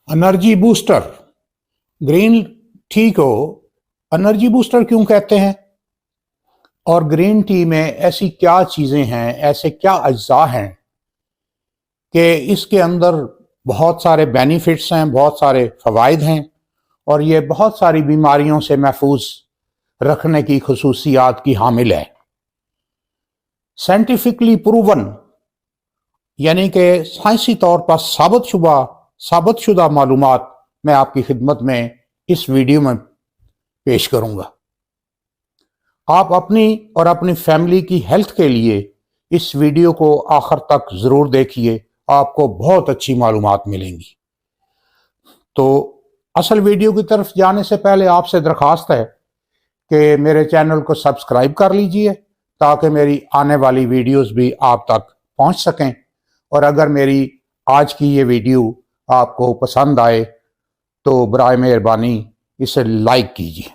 Energy booster. Green tea को energy booster क्यों कहते हैं और ग्रीन टी में ऐसी क्या चीज़ें हैं, ऐसे क्या अज्जा हैं कि इसके अंदर बहुत सारे बेनिफिट्स हैं, बहुत सारे फ़वाइद हैं और ये बहुत सारी बीमारियों से महफूज रखने की खसूसियात की हामिल है। साइंटिफिकली प्रूवन यानी कि साइंसी तौर पर साबित शुदा मालूमात मैं आपकी खिदमत में इस वीडियो में पेश करूंगा। आप अपनी और अपनी फैमिली की हेल्थ के लिए इस वीडियो को आखिर तक ज़रूर देखिए, आपको बहुत अच्छी मालूमात मिलेंगी। तो असल वीडियो की तरफ जाने से पहले आपसे दरख्वास्त है कि मेरे चैनल को सब्सक्राइब कर लीजिए ताकि मेरी आने वाली वीडियोस भी आप तक पहुंच सकें। और अगर मेरी आज की ये वीडियो आपको पसंद आए तो बराए मेहरबानी इसे लाइक कीजिए।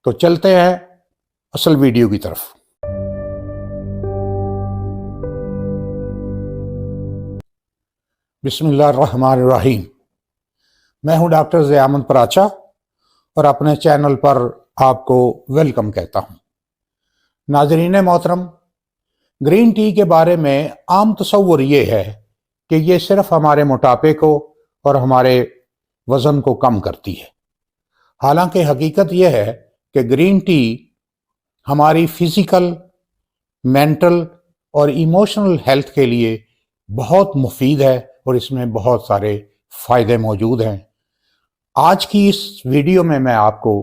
तो चलते हैं असल वीडियो की तरफ। बिस्मिल्लाहिर्रहमानिर्रहीम। मैं हूं डॉक्टर ज़ियामत पराचा और अपने चैनल पर आपको वेलकम कहता हूं। नाज़रीन मोहतरम, ग्रीन टी के बारे में आम तसव्वुर ये है कि ये सिर्फ हमारे मोटापे को और हमारे वज़न को कम करती है। हालांकि हकीकत यह है कि ग्रीन टी हमारी फिज़िकल, मेंटल और इमोशनल हेल्थ के लिए बहुत मुफीद है और इसमें बहुत सारे फ़ायदे मौजूद हैं। आज की इस वीडियो में मैं आपको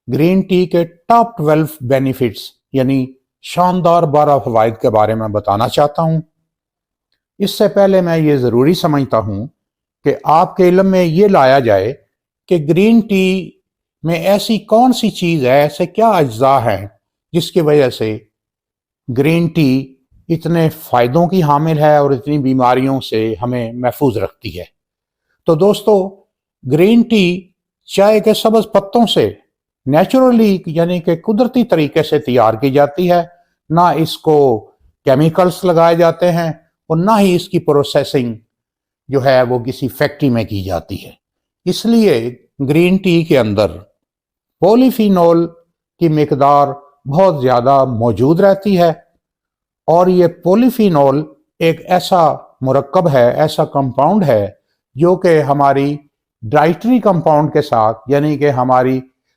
ग्रीन टी के टॉप 12 बेनिफिट्स यानी शानदार 12 फ़वाइद के बारे में बताना चाहता हूँ। इससे पहले मैं ये ज़रूरी समझता हूँ कि आपके इल्म में ये लाया जाए कि ग्रीन टी में ऐसी कौन सी चीज़ है, ऐसे क्या अज्जा हैं जिसकी वजह से ग्रीन टी इतने फ़ायदों की हामिल है और इतनी बीमारियों से हमें महफूज रखती है। तो दोस्तों, ग्रीन टी चाय के सब्ज़ पत्तों से नेचुरली यानी कि कुदरती तरीके से तैयार की जाती है। ना इसको केमिकल्स लगाए जाते हैं और ना ही इसकी प्रोसेसिंग जो है वो किसी फैक्ट्री में की जाती है। इसलिए ग्रीन टी के अंदर पॉलीफिनॉल की मिकदार बहुत ज़्यादा मौजूद रहती है और ये पॉलीफिनॉल एक ऐसा मुरक्कब है, ऐसा कंपाउंड है जो कि हमारी डाइटरी कंपाउंड के साथ यानी कि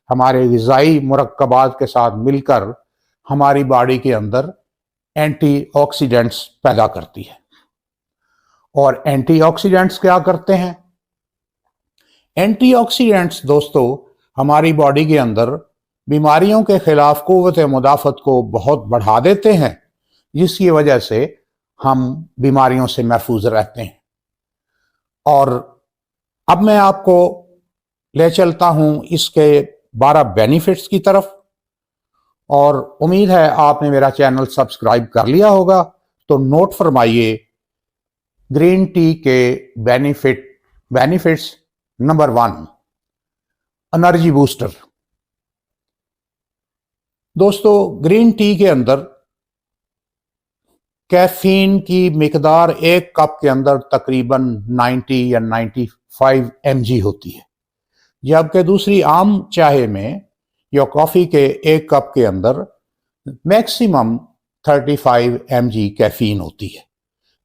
हमारे ग़िज़ाई मुरक्कबात के साथ मिलकर हमारी बॉडी के अंदर एंटीऑक्सीडेंट्स पैदा करती है। और एंटीऑक्सीडेंट्स क्या करते हैं? एंटीऑक्सीडेंट्स दोस्तों हमारी बॉडी के अंदर बीमारियों के खिलाफ क़ुव्वत मुदाफ़त को बहुत बढ़ा देते हैं, जिसकी वजह से हम बीमारियों से महफूज रहते हैं। और अब मैं आपको ले चलता हूं इसके 12 बेनिफिट्स की तरफ और उम्मीद है आपने मेरा चैनल सब्सक्राइब कर लिया होगा। तो नोट फरमाइए ग्रीन टी के बेनिफिट्स। Number 1, energy booster. दोस्तों, ग्रीन टी के अंदर कैफीन की मिकदार एक कप के अंदर तकरीबन 90 या 95 mg होती है, जबकि दूसरी आम चाय में या कॉफ़ी के एक कप के अंदर मैक्सिमम 35 mg कैफीन होती है।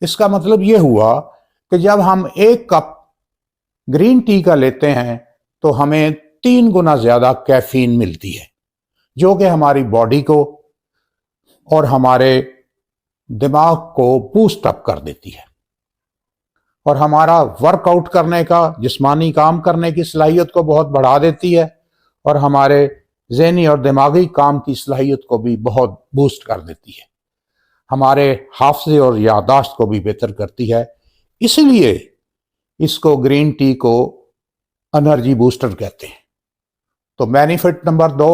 इसका मतलब ये हुआ कि जब हम एक कप ग्रीन टी का लेते हैं तो हमें 3 गुना ज़्यादा कैफीन मिलती है, जो कि हमारी बॉडी को और हमारे दिमाग को बूस्ट अप कर देती है और हमारा वर्कआउट करने का, जिस्मानी काम करने की सलाहियत को बहुत बढ़ा देती है और हमारे ज़हनी और दिमागी काम की सलाहियत को भी बहुत बूस्ट कर देती है। हमारे हाफ़ज़े और याददाश्त को भी बेहतर करती है। इसलिए इसको ग्रीन टी को एनर्जी बूस्टर कहते हैं। तो बेनिफिट नंबर 2,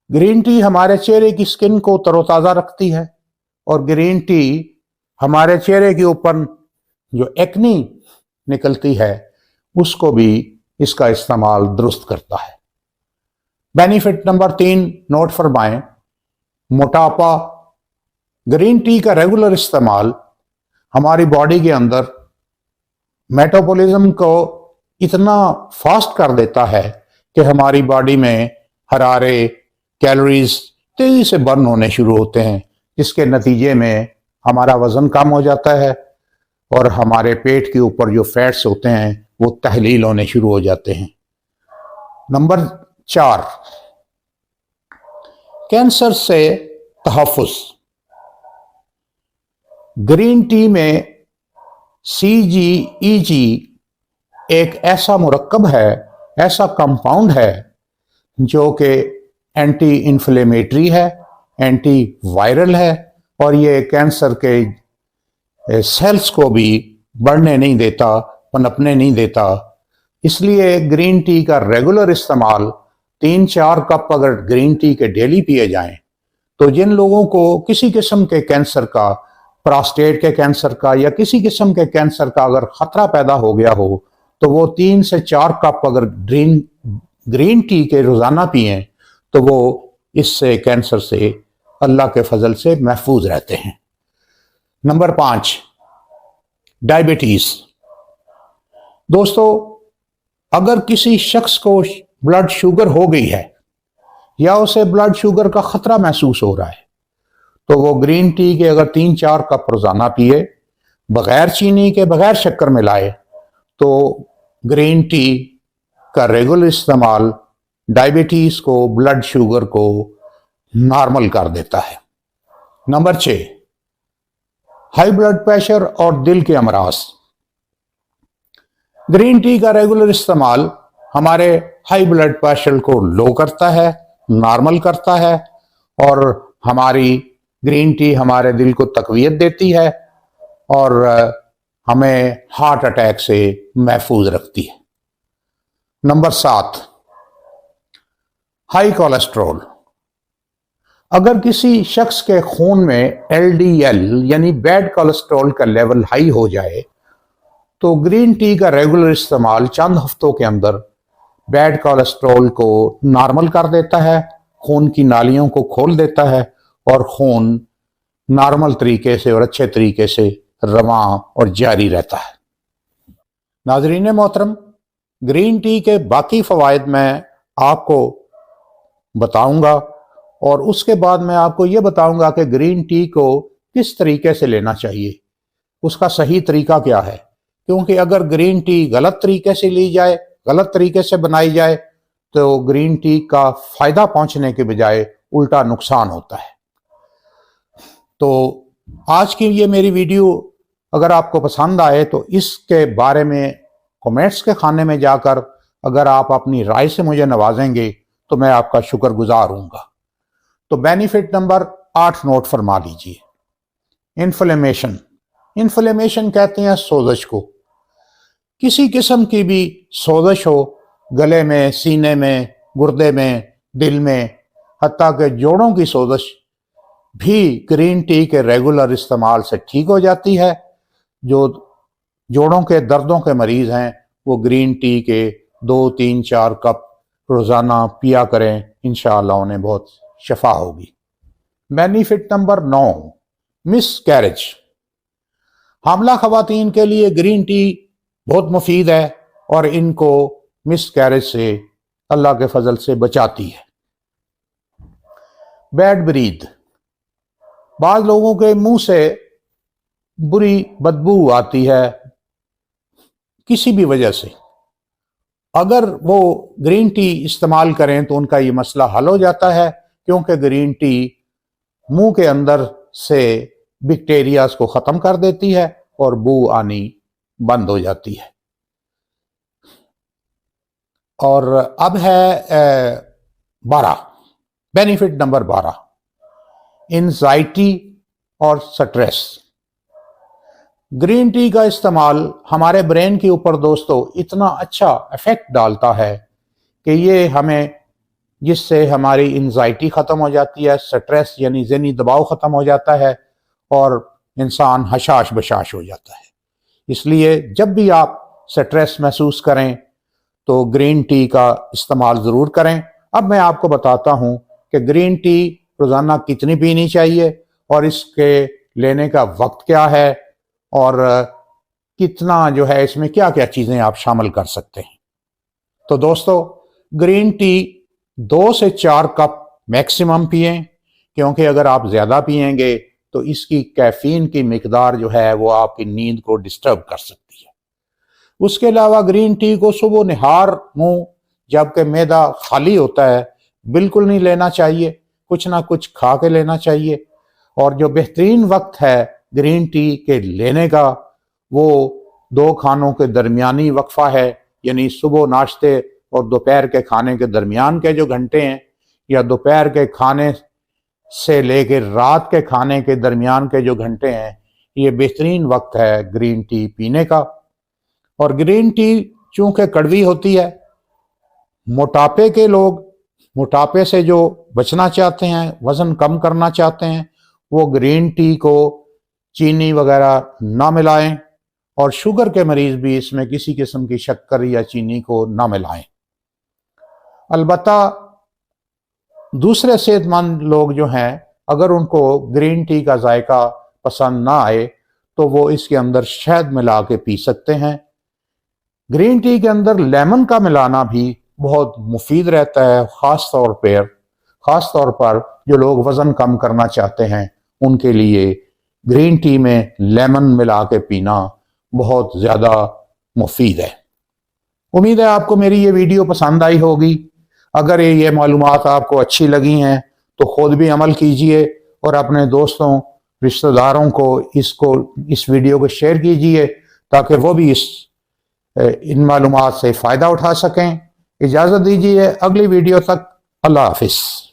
ग्रीन टी हमारे चेहरे की स्किन को तरोताज़ा रखती है और ग्रीन टी हमारे चेहरे के ऊपर जो एक्नी निकलती है उसको भी इसका इस्तेमाल दुरुस्त करता है। बेनिफिट नंबर 3 नोट फरमाएं, मोटापा। ग्रीन टी का रेगुलर इस्तेमाल हमारी बॉडी के अंदर मेटाबॉलिज्म को इतना फास्ट कर देता है कि हमारी बॉडी में हरारे, कैलोरीज तेजी से बर्न होने शुरू होते हैं, जिसके नतीजे में हमारा वजन कम हो जाता है और हमारे पेट के ऊपर जो फैट्स होते हैं वो तहलील होने शुरू हो जाते हैं। नंबर 4, कैंसर से तहफ़्फ़ुज़। ग्रीन टी में CGEG एक ऐसा मुरक्कब है, ऐसा कंपाउंड है जो कि एंटी इन्फ्लेमेटरी है, एंटी वायरल है और ये कैंसर के सेल्स को भी बढ़ने नहीं देता, पनपने नहीं देता। इसलिए ग्रीन टी का रेगुलर इस्तेमाल 3-4 कप अगर ग्रीन टी के डेली पिए जाएं तो जिन लोगों को किसी किस्म के कैंसर का, प्रोस्टेट के कैंसर का या किसी किस्म के कैंसर का अगर खतरा पैदा हो गया हो तो वो 3 से 4 कप अगर ग्रीन टी के रोजाना पिएं तो वो इससे, कैंसर से अल्लाह के फजल से महफूज रहते हैं। Number 5, diabetes. दोस्तों, अगर किसी शख्स को ब्लड शुगर हो गई है या उसे ब्लड शुगर का खतरा महसूस हो रहा है तो वो ग्रीन टी के अगर 3-4 कप रोजाना पिए, बगैर चीनी के, बगैर शक्कर मिलाए, तो ग्रीन टी का रेगुलर इस्तेमाल डायबिटीज को, ब्लड शुगर को नॉर्मल कर देता है। नंबर 6, हाई ब्लड प्रेशर और दिल के अमराज। ग्रीन टी का रेगुलर इस्तेमाल हमारे हाई ब्लड प्रेशर को लो करता है, नॉर्मल करता है और हमारी ग्रीन टी हमारे दिल को तकवीयत देती है और हमें हार्ट अटैक से महफूज रखती है। Number 7, high cholesterol. अगर किसी शख्स के खून में LDL यानी बैड कोलेस्ट्रॉल का लेवल हाई हो जाए तो ग्रीन टी का रेगुलर इस्तेमाल चंद हफ्तों के अंदर बैड कोलेस्ट्रॉल को नॉर्मल कर देता है, खून की नालियों को खोल देता है और खून नॉर्मल तरीके से और अच्छे तरीके से रवां और जारी रहता है। नाज़रीन मोहतरम, ग्रीन टी के बाकी फ़वाइद मैं आपको बताऊंगा और उसके बाद मैं आपको ये बताऊंगा कि ग्रीन टी को किस तरीके से लेना चाहिए, उसका सही तरीका क्या है। क्योंकि अगर ग्रीन टी गलत तरीके से ली जाए, गलत तरीके से बनाई जाए तो ग्रीन टी का फ़ायदा पहुंचने के बजाय उल्टा नुकसान होता है। तो आज की ये मेरी वीडियो अगर आपको पसंद आए तो इसके बारे में कमेंट्स के खाने में जाकर अगर आप अपनी राय से मुझे नवाजेंगे तो मैं आपका शुक्रगुजार हूँगा। तो बेनिफिट नंबर 8 नोट फरमा लीजिए। इन्फ्लेमेशन। इन्फ्लेमेशन कहते हैं सोजश को। किसी किस्म की भी सोजश हो, गले में, सीने में, गुर्दे में, दिल में, हत्ता के जोड़ों की सोजश भी ग्रीन टी के रेगुलर इस्तेमाल से ठीक हो जाती है। जो जोड़ों के दर्दों के मरीज हैं वो ग्रीन टी के 2-3-4 कप रोज़ाना पिया करें, इंशाअल्लाह उन्हें बहुत शफा होगी। Benefit number 9, miscarriage. हामला खवातीन के लिए ग्रीन टी बहुत मुफीद है और इनको मिस कैरेज से अल्लाह के फजल से बचाती है। Bad breath. बाज लोगों के मुंह से बुरी बदबू आती है किसी भी वजह से, अगर वो ग्रीन टी इस्तेमाल करें तो उनका ये मसला हल हो जाता है, क्योंकि ग्रीन टी मुंह के अंदर से बैक्टीरियाज को ख़त्म कर देती है और बू आनी बंद हो जाती है। और अब है 12, बेनिफिट नंबर 12, एंजाइटी और स्ट्रेस। ग्रीन टी का इस्तेमाल हमारे ब्रेन के ऊपर दोस्तों इतना अच्छा इफेक्ट डालता है कि ये हमें, जिससे हमारी एंजाइटी ख़त्म हो जाती है, स्ट्रेस यानी ज़हनी दबाव ख़त्म हो जाता है और इंसान हशाश बशाश हो जाता है। इसलिए जब भी आप स्ट्रेस महसूस करें तो ग्रीन टी का इस्तेमाल ज़रूर करें। अब मैं आपको बताता हूँ कि ग्रीन टी रोज़ाना कितनी पीनी चाहिए और इसके लेने का वक्त क्या है और कितना जो है इसमें क्या क्या चीजें आप शामिल कर सकते हैं। तो दोस्तों, ग्रीन टी 2 से 4 कप मैक्सिमम पिएं, क्योंकि अगर आप ज्यादा पिएंगे तो इसकी कैफीन की मिकदार जो है वो आपकी नींद को डिस्टर्ब कर सकती है। उसके अलावा ग्रीन टी को सुबह निहार मुंह, जबकि मैदा खाली होता है, बिल्कुल नहीं लेना चाहिए, कुछ ना कुछ खा के लेना चाहिए। और जो बेहतरीन वक्त है ग्रीन टी के लेने का, वो 2 खानों के दरमियानी वक्फा है, यानी सुबह नाश्ते और दोपहर के खाने के दरमियान के जो घंटे हैं, या दोपहर के खाने से लेकर रात के खाने के दरमियान के जो घंटे हैं, ये बेहतरीन वक्त है ग्रीन टी पीने का। और ग्रीन टी चूंकि कड़वी होती है, मोटापे के लोग, मोटापे से जो बचना चाहते हैं, वजन कम करना चाहते हैं, वो ग्रीन टी को चीनी वगैरह ना मिलाएं, और शुगर के मरीज भी इसमें किसी किस्म की शक्कर या चीनी को ना मिलाएं। अलबत्ता दूसरे सेहतमंद लोग जो हैं, अगर उनको ग्रीन टी का जायका पसंद ना आए तो वो इसके अंदर शहद मिला के पी सकते हैं। ग्रीन टी के अंदर लेमन का मिलाना भी बहुत मुफीद रहता है, खास तौर पर जो लोग वजन कम करना चाहते हैं उनके लिए ग्रीन टी में लेमन मिला के पीना बहुत ज़्यादा मुफीद है। उम्मीद है आपको मेरी ये वीडियो पसंद आई होगी। अगर ये मालूमात आपको अच्छी लगी हैं तो खुद भी अमल कीजिए और अपने दोस्तों रिश्तेदारों को इस वीडियो को शेयर कीजिए, ताकि वो भी इन मालूमात से फ़ायदा उठा सकें। इजाज़त दीजिए, अगली वीडियो तक अल्लाह हाफिज़।